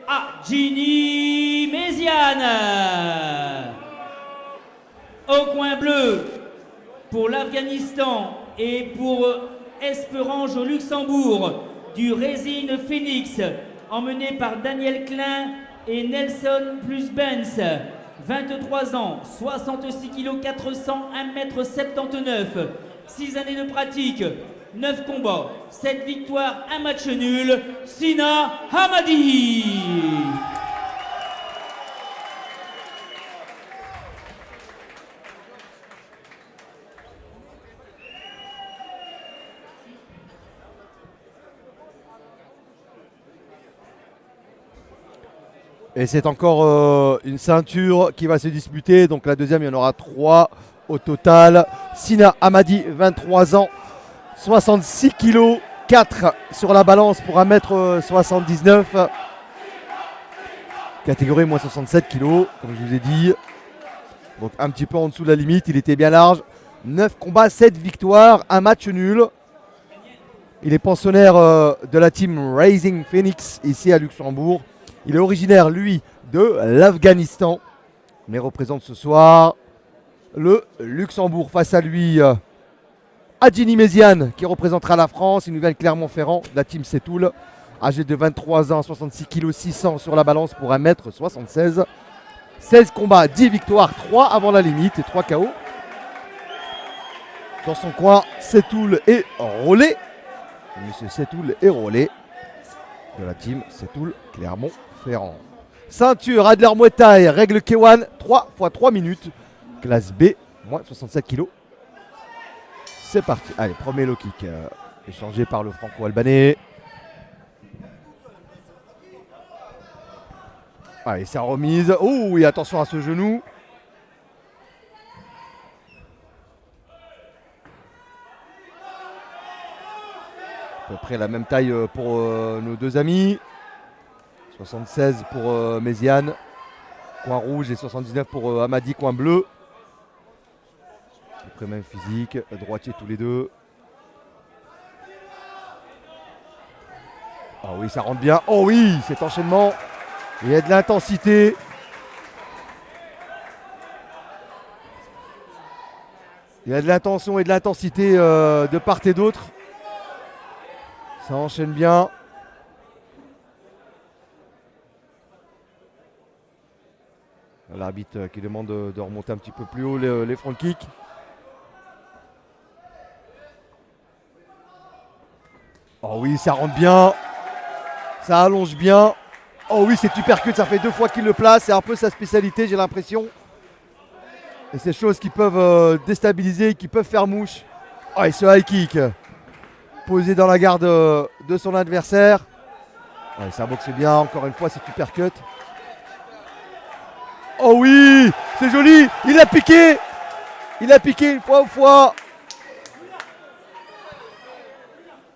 à Ginny Méziane. Au coin bleu, pour l'Afghanistan et pour Esperange au Luxembourg, du Racing Phoenix, emmené par Daniel Klein et Nelson plus Benz. 23 ans, 66 kg 400, 1m79, 6 années de pratique, 9 combats, 7 victoires, 1 match nul, Sina Hamadi. Et c'est encore une ceinture qui va se disputer. Donc la deuxième, il y en aura 3 au total. Sina Hamadi, 23 ans, 66 kg, 4 sur la balance pour 1m79. Catégorie moins 67 kg, comme je vous ai dit. Donc un petit peu en dessous de la limite, il était bien large. 9 combats, 7 victoires, 1 match nul. Il est pensionnaire de la team Racing Phoenix ici à Luxembourg. Il est originaire, lui, de l'Afghanistan, mais représente ce soir le Luxembourg. Face à lui, Adjini Méziane, qui représentera la France. Il nous vient de Clermont-Ferrand, de la team Setoul, âgé de 23 ans, 66 kg, 600 sur la balance pour 1m76. 16 combats, 10 victoires, 3 avant la limite et 3 KO. Dans son coin, Setoul et Rollet. Monsieur Setoul et Rollet de la team Setoul Clermont-Ferrand. Ceinture Adler Muay Thai, règle K1, 3 x 3 minutes. Classe B, moins 67 kg. C'est parti. Allez, premier low kick échangé par le franco-albanais. Allez, sa remise. Oh oui, attention à ce genou. À peu près la même taille pour nos deux amis. 76 pour Méziane, coin rouge, et 79 pour Hamadi, coin bleu. À peu près même physique, droitier tous les deux. Oh oui, ça rentre bien. Oh oui, cet enchaînement. Il y a de l'intensité. Il y a de l'intention et de l'intensité de part et d'autre. Ça enchaîne bien. L'arbitre qui demande de remonter un petit peu plus haut les front kicks. Oh oui, ça rentre bien. Ça allonge bien. Oh oui, c'est uppercut, ça fait 2 fois qu'il le place. C'est un peu sa spécialité, j'ai l'impression. Et ces choses qui peuvent déstabiliser, qui peuvent faire mouche. Oh, et ce high kick posé dans la garde de son adversaire. Ouais, ça boxe bien, encore une fois, c'est uppercut. Oh oui, c'est joli, il a piqué. Il a piqué une fois au foie.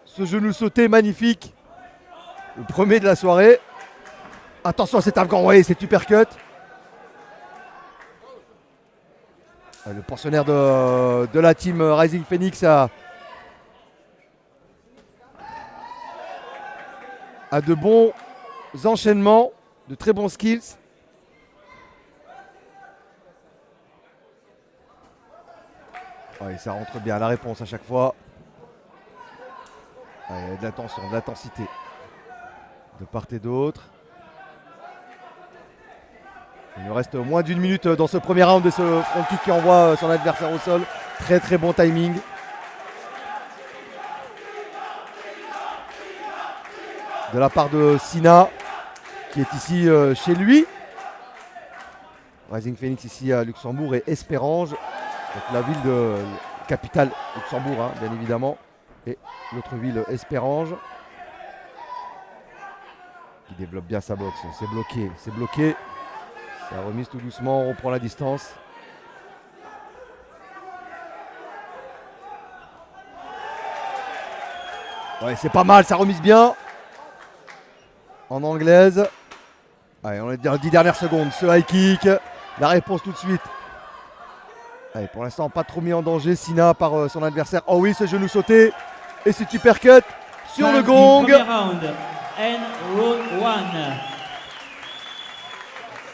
Ce genou sauté magnifique. Le premier de la soirée. Attention à cet Afghan, oui, c'est uppercut. Le pensionnaire de la team Racing Phoenix a de bons enchaînements, de très bons skills. Ouais, ça rentre bien, la réponse à chaque fois. Ouais, il y a de l'attention, de l'intensité de part et d'autre. Il nous reste moins d'1 minute dans ce premier round de ce front kick qui envoie son adversaire au sol. Très très bon timing. De la part de Sina, qui est ici chez lui. Racing Phoenix ici à Luxembourg et Esperange, donc la ville de capitale Luxembourg, hein, bien évidemment, et l'autre ville Esperange, qui développe bien sa boxe. C'est bloqué, c'est bloqué. Ça remise tout doucement, on reprend la distance. Ouais, c'est pas mal, ça remise bien. En anglaise. Allez, on est dans les 10 dernières secondes. Ce high kick, la réponse tout de suite. Allez, pour l'instant, pas trop mis en danger Sina par son adversaire. Oh oui, ce genou sauté. Et c'est uppercut sur le gong. and round 1.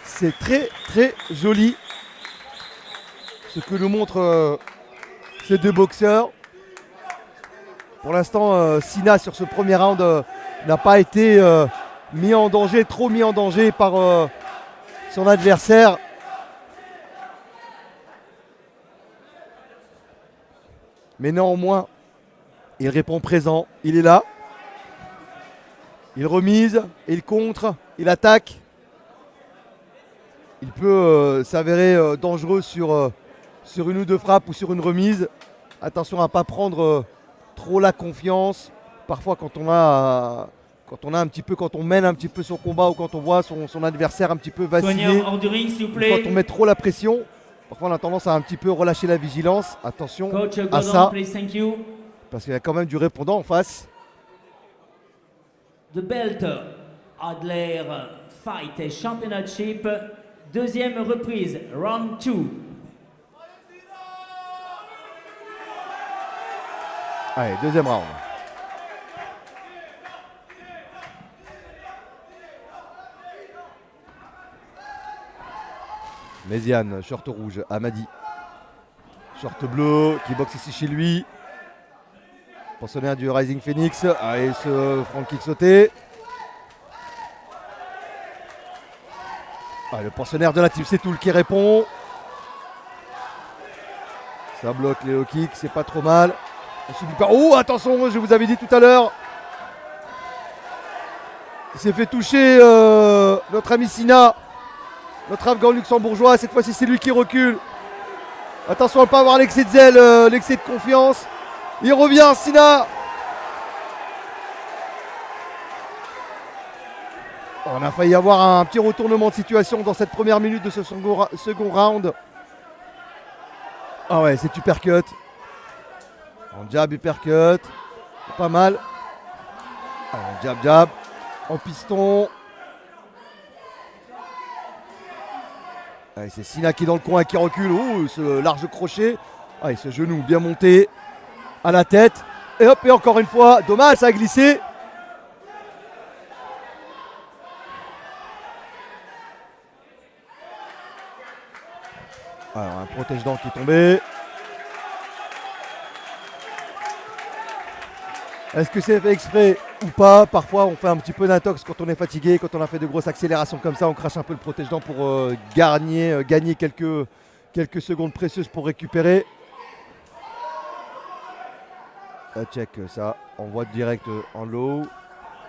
C'est très très joli ce que nous montrent ces deux boxeurs. Pour l'instant, Sina sur ce premier round n'a pas été mis en danger, trop mis en danger par son adversaire. Mais néanmoins, il répond présent, il est là. Il remise, il contre, il attaque. Il peut s'avérer dangereux sur une ou deux frappes ou sur une remise. Attention à ne pas prendre trop la confiance. Parfois quand on mène un petit peu son combat ou quand on voit son adversaire un petit peu vaciller, Soigneur hors du ring, s'il vous plaît. quand on met trop la pression, parfois on a tendance à un petit peu relâcher la vigilance. Attention Coach à Gordon, ça, please, thank you. parce qu'il y a quand même du répondant en face. The Belt Adler Fight Championship, deuxième reprise, round 2. Allez, deuxième round. Méziane, short rouge, Amadi. Short bleu, qui boxe ici chez lui. Pensionnaire du Rising Phoenix. Allez, ce front kick sauté. Le pensionnaire de la team Setoul qui répond. Ça bloque les low kicks, c'est pas trop mal. On subit pas. Oh, attention, je vous avais dit tout à l'heure. Il s'est fait toucher notre ami Sina, notre Afghan luxembourgeois. Cette fois-ci, c'est lui qui recule. Attention à ne pas avoir l'excès de zèle, l'excès de confiance. Il revient, Sina. On a failli avoir un petit retournement de situation dans cette première minute de ce second round. Ah ouais, c'est uppercut. En jab, uppercut. Pas mal. En jab, jab. En piston. Allez, c'est Sina qui est dans le coin et qui recule. Oh, ce large crochet. Allez, ce genou bien monté. À la tête. Et hop, et encore une fois. Dommage, ça a glissé. Alors, un protège-dents qui est tombé. Est-ce que c'est fait exprès ou pas? Parfois, on fait un petit peu d'intox quand on est fatigué, quand on a fait de grosses accélérations comme ça. On crache un peu le protège-dents pour gagner quelques secondes précieuses pour récupérer. Check ça. On voit direct en low.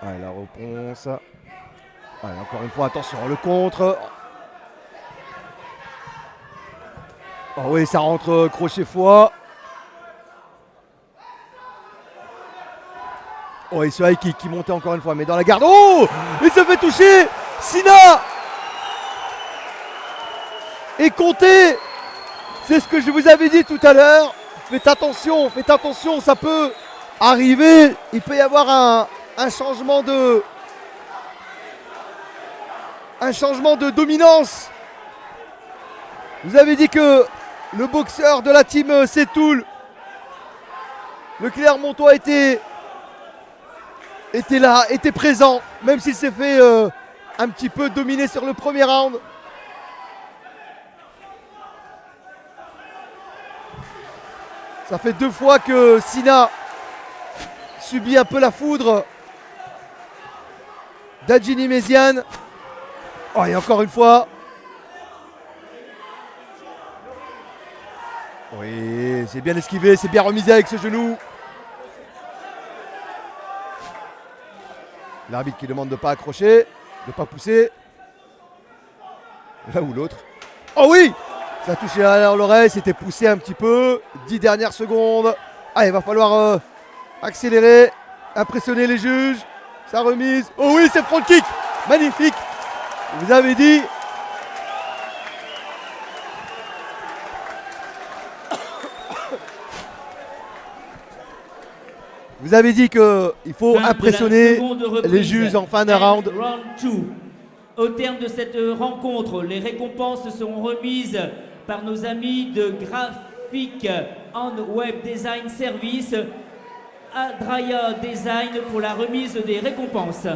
Allez, la réponse. Allez, encore une fois, attention, le contre. Oh oui, ça rentre crochet foie. Oh, et ce high kick qui montait encore une fois, mais dans la garde. Oh, il se fait toucher. Sina et compté. C'est ce que je vous avais dit tout à l'heure. Faites attention, ça peut arriver. Il peut y avoir un changement de dominance. Vous avez dit que le boxeur de la team Setoul, le Clermontois, était là, était présent, même s'il s'est fait un petit peu dominer sur le premier round. Ça fait 2 fois que Sina subit un peu la foudre d'Adjini Méziane. Oh, et encore une fois. Oui, c'est bien esquivé, c'est bien remisé avec ce genou. L'arbitre qui demande de ne pas accrocher, de ne pas pousser. L'un ou l'autre. Oh oui! Ça a touché à l'oreille, c'était poussé un petit peu. 10 dernières secondes. Ah, il va falloir accélérer, impressionner les juges. Sa remise. Oh oui, c'est front kick. Magnifique. Vous avez dit. Vous avez dit qu'il faut impressionner les juges en fin de round. Au terme de cette rencontre, les récompenses seront remises par nos amis de Graphic and Web Design Service, Adraya Design, pour la remise des récompenses.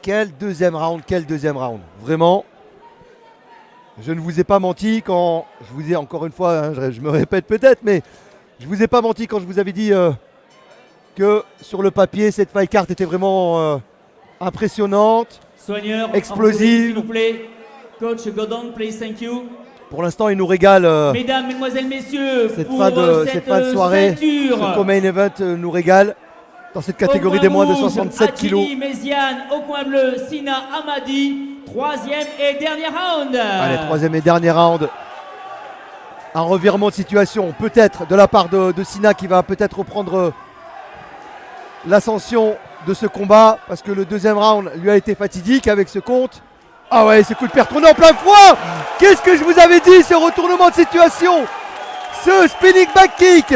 quel deuxième round, Vraiment, je ne vous ai pas menti quand je vous ai, encore une fois, hein, je me répète peut-être, mais je vous ai pas menti quand je vous avais dit que sur le papier, cette fight card était vraiment impressionnante, Soigneur, explosive. S'il vous plaît. Coach Gordon, please, thank you. Pour l'instant, il nous régale. Mesdames, mesdemoiselles, messieurs, Cette pour fin de soirée, ceinture. ce co-main event nous régale dans cette catégorie des moins de 67 kilos. Adjini Méziane, au coin bleu, Sina Hamadi, troisième et dernier round. Allez, troisième et dernier round. Un revirement de situation, peut-être de la part de Sina qui va peut-être reprendre l'ascension de ce combat parce que le deuxième round lui a été fatidique avec ce compte. Ah ouais, ce coup de pied retourné en plein foie. Qu'est-ce que je vous avais dit, ce retournement de situation, ce spinning back kick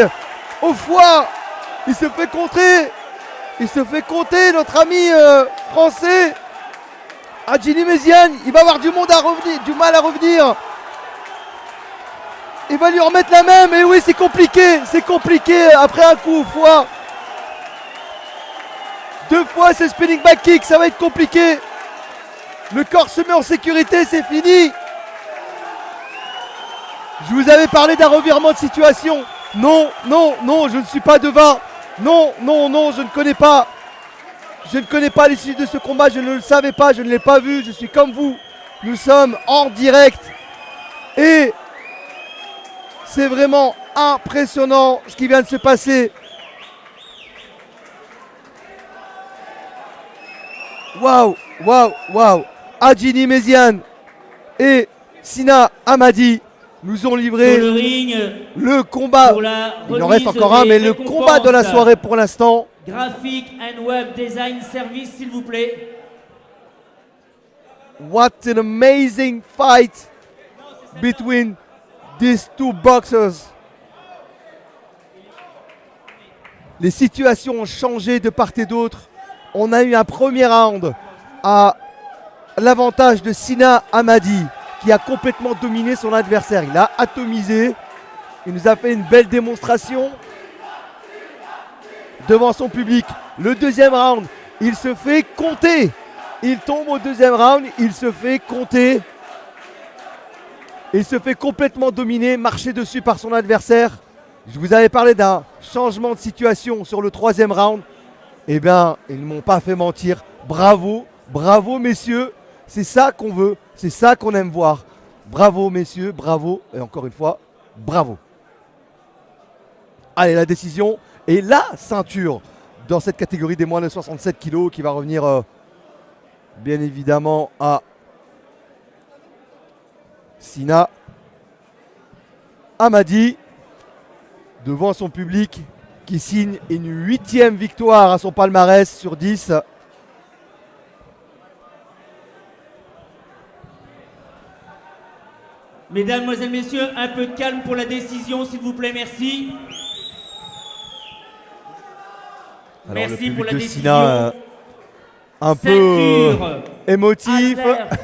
au foie. Il se fait contrer. Il se fait compter, notre ami français Adjini Méziane. Il va avoir du mal à revenir. Il va lui remettre la même. Et oui, c'est compliqué après un coup au foie. Deux fois ce spinning back kick, ça va être compliqué. Le corps se met en sécurité, c'est fini. Je vous avais parlé d'un revirement de situation. Non, je ne suis pas devin. Non, je ne connais pas. Je ne connais pas l'issue de ce combat, je ne le savais pas, je ne l'ai pas vu, je suis comme vous. Nous sommes en direct. Et c'est vraiment impressionnant ce qui vient de se passer. Waouh. Adjini Méziane et Sina Hamadi nous ont livré Sur le ring, le combat. Il en reste encore un, mais le combat de la soirée pour l'instant. Graphic and Web Design Service, s'il vous plaît. What an amazing fight between these two boxers. Les situations ont changé de part et d'autre. On a eu un premier round à l'avantage de Sina Hamadi qui a complètement dominé son adversaire. Il a atomisé. Il nous a fait une belle démonstration devant son public. Le deuxième round, il se fait compter. Il tombe au deuxième round, il se fait compter. Il se fait complètement dominer, marcher dessus par son adversaire. Je vous avais parlé d'un changement de situation sur le troisième round. Eh bien, ils ne m'ont pas fait mentir. Bravo messieurs. C'est ça qu'on veut, c'est ça qu'on aime voir. Bravo messieurs, bravo. Et encore une fois, bravo. Allez, la décision et la ceinture dans cette catégorie des moins de 67 kilos qui va revenir bien évidemment à Sina Hamadi devant son public qui signe une 8e victoire à son palmarès sur 10. Mesdames, Mesdemoiselles, Messieurs, un peu de calme pour la décision, s'il vous plaît, merci. Alors, merci pour la de décision. Sina, un peu émotif.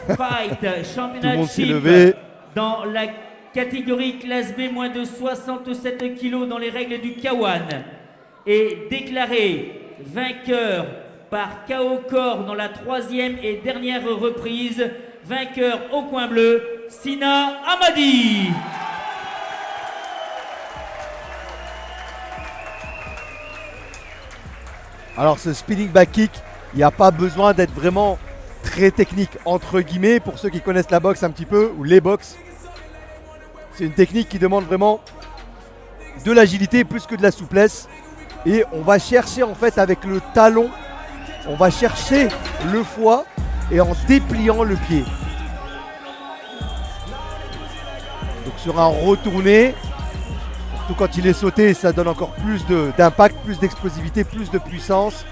Fight Tout le monde s'est Championship levé. dans la catégorie classe B, moins de 67 kilos dans les règles du K1 est déclaré vainqueur par KO corps dans la 3e et dernière reprise. Vainqueur au coin bleu, Sina Hamadi. Alors ce spinning back kick, il n'y a pas besoin d'être vraiment très technique, entre guillemets, pour ceux qui connaissent la boxe un petit peu, ou les boxes. C'est une technique qui demande vraiment de l'agilité plus que de la souplesse. Et on va chercher en fait avec le talon, on va chercher le foie et en dépliant le pied. Donc sur un retourné, surtout quand il est sauté, ça donne encore plus d'impact, plus d'explosivité, plus de puissance.